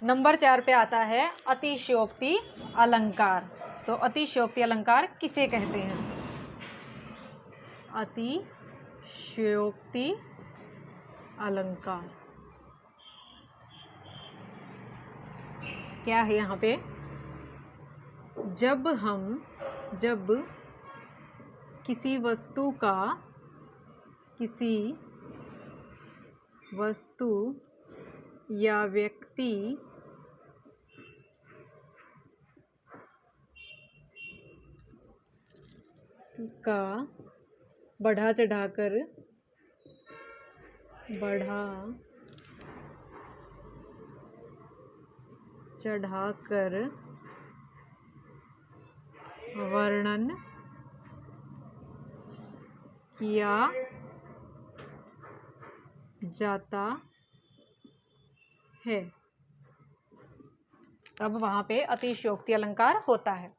Number 4 पे आता है अतिशयोक्ति अलंकार। तो अतिशयोक्ति अलंकार किसे कहते हैं? अतिशयोक्ति अलंकार क्या है? यहाँ पे जब किसी वस्तु या व्यक्ति का बढ़ा चढ़ाकर वर्णन किया जाता है, तब वहां पे अतिशयोक्ति अलंकार होता है।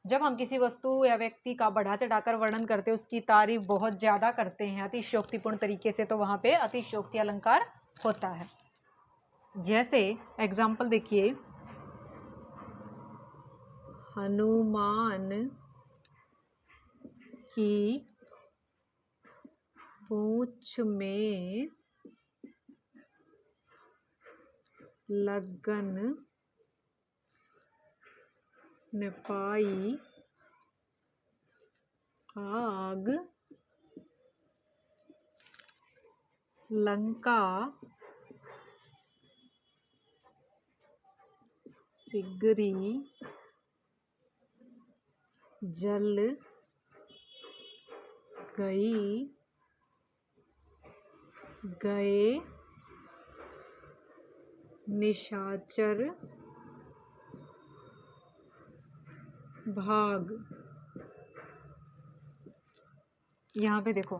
जब हम किसी वस्तु या व्यक्ति का बढ़ा चढ़ाकर वर्णन करते हैं, उसकी तारीफ बहुत ज्यादा करते हैं अतिशयोक्तिपूर्ण तरीके से, तो वहां पे अतिशयोक्ति अलंकार होता है। जैसे एग्जाम्पल देखिए, हनुमान की पूंछ में लगन न पाई आग, लंका सिगरी जल गए निशाचर भाग। यहाँ पे देखो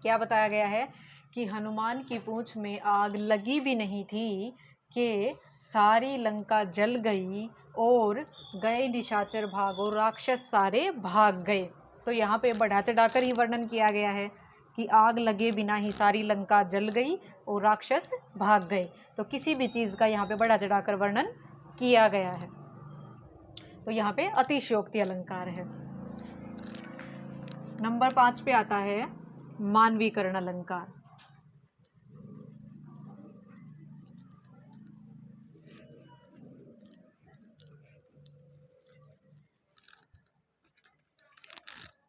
क्या बताया गया है कि हनुमान की पूंछ में आग लगी भी नहीं थी कि सारी लंका जल गई और गए निशाचर भाग, और राक्षस सारे भाग गए। तो यहाँ पे बढ़ा चढ़ाकर ही वर्णन किया गया है कि आग लगे बिना ही सारी लंका जल गई और राक्षस भाग गए। तो किसी भी चीज़ का यहाँ पे बढ़ा चढ़ाकर वर्णन किया गया है, तो यहाँ पे अतिशयोक्ति अलंकार है। नंबर 5 पे आता है मानवीकरण अलंकार।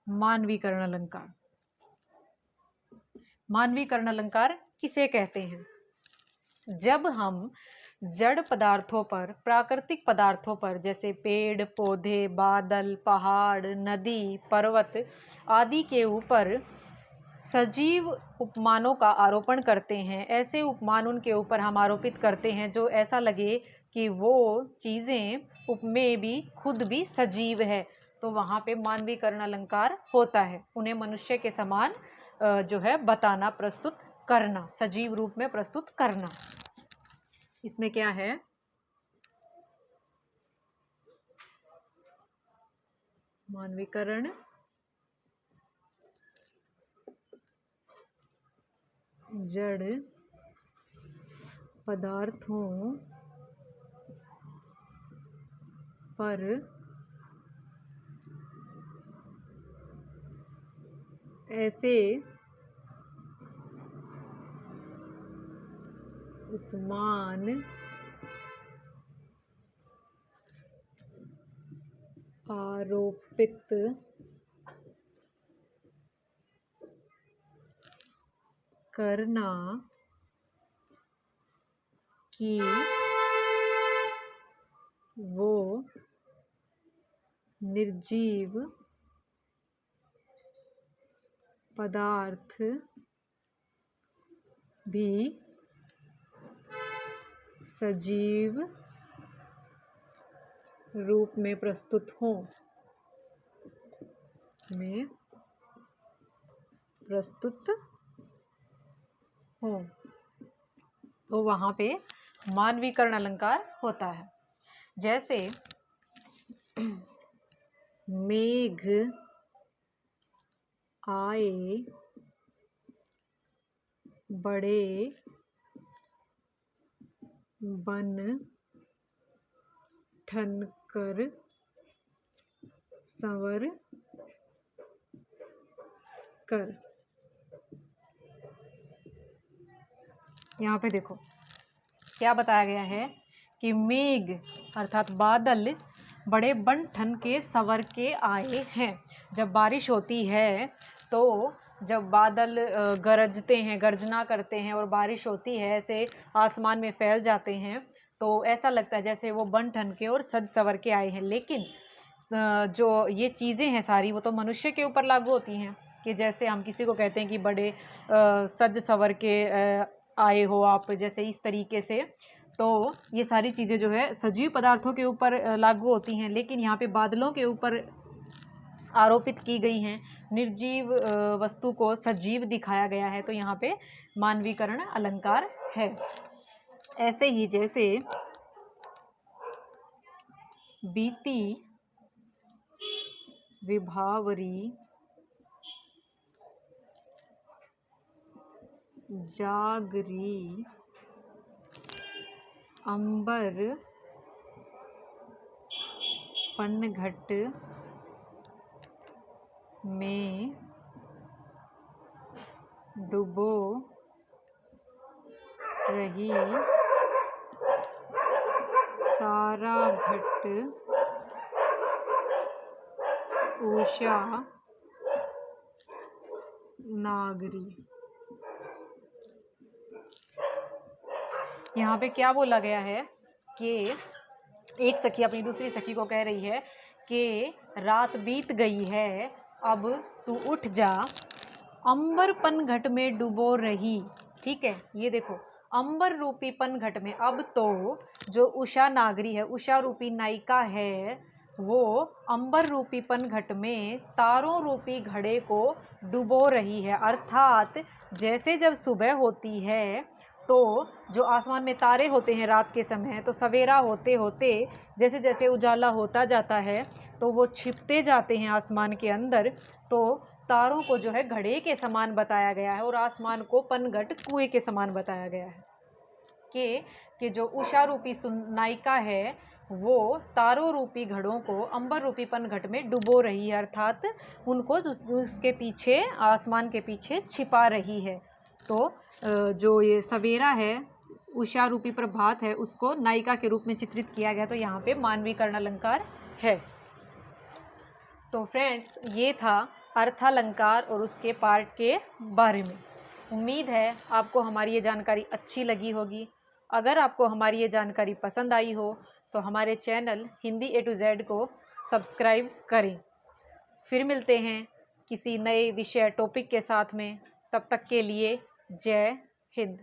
मानवीकरण अलंकार, मानवीकरण अलंकार किसे कहते हैं? जब हम जड़ पदार्थों पर, प्राकृतिक पदार्थों पर, जैसे पेड़ पौधे, बादल, पहाड़, नदी, पर्वत आदि के ऊपर सजीव उपमानों का आरोपण करते हैं, ऐसे उपमान उनके ऊपर हम आरोपित करते हैं जो ऐसा लगे कि वो चीज़ें उपमेय भी खुद भी सजीव है, तो वहाँ पे मानवीकरण अलंकार होता है। उन्हें मनुष्य के समान जो है बताना, प्रस्तुत करना, सजीव रूप में प्रस्तुत करना। इसमें क्या है? मानवीकरण जड़ पदार्थों पर ऐसे उपमान आरोपित करना कि वो निर्जीव पदार्थ भी सजीव रूप में प्रस्तुत हों, तो वहाँ पे मानवीकरण अलंकार होता है। जैसे मेघ आए बड़े बन ठन कर संवर कर। यहाँ पे देखो क्या बताया गया है कि मेघ अर्थात बादल बड़े बन ठन के संवर के आए हैं। जब बारिश होती है तो जब बादल गरजते हैं, गर्जना करते हैं और बारिश होती है, ऐसे आसमान में फैल जाते हैं, तो ऐसा लगता है जैसे वो बन ठन के और सज संवर के आए हैं। लेकिन जो ये चीज़ें हैं सारी वो तो मनुष्य के ऊपर लागू होती हैं कि जैसे हम किसी को कहते हैं कि बड़े सज संवर के आए हो आप, जैसे इस तरीके से। तो ये सारी चीज़ें जो है सजीव पदार्थों के ऊपर लागू होती हैं, लेकिन यहाँ पे बादलों के ऊपर आरोपित की गई हैं। निर्जीव वस्तु को सजीव दिखाया गया है, तो यहाँ पे मानवीकरण अलंकार है। ऐसे ही जैसे बीती विभावरी जागरी अंबर पनघट में डूबो रही तारा घट उषा नागरी। यहाँ पे क्या बोला गया है कि एक सखी अपनी दूसरी सखी को कह रही है कि रात बीत गई है, अब तू उठ जा, अंबर पनघट में डुबो रही। ठीक है, ये देखो अंबर रूपी पनघट में, अब तो जो उषा नागरी है, उषा रूपी नायिका है, वो अंबर रूपी पनघट में तारों रूपी घड़े को डुबो रही है। अर्थात जैसे जब सुबह होती है तो जो आसमान में तारे होते हैं रात के समय, तो सवेरा होते होते जैसे जैसे उजाला होता जाता है तो वो छिपते जाते हैं आसमान के अंदर। तो तारों को जो है घड़े के समान बताया गया है और आसमान को पनघट कुएं के समान बताया गया है कि जो उषा रूपी नायिका है वो तारों रूपी घड़ों को अंबर रूपी पनघट में डुबो रही है, अर्थात उनको उसके पीछे, आसमान के पीछे छिपा रही है। तो जो ये सवेरा है, उषा रूपी प्रभात है, उसको नायिका के रूप में चित्रित किया गया, तो यहाँ पे मानवीकरण अलंकार है। तो फ्रेंड्स, ये था अर्थालंकार और उसके पार्ट के बारे में। उम्मीद है आपको हमारी ये जानकारी अच्छी लगी होगी। अगर आपको हमारी ये जानकारी पसंद आई हो तो हमारे channel Hindi A to Z को सब्सक्राइब करें। फिर मिलते हैं किसी नए विषय टॉपिक के साथ में, तब तक के लिए जय हिंद।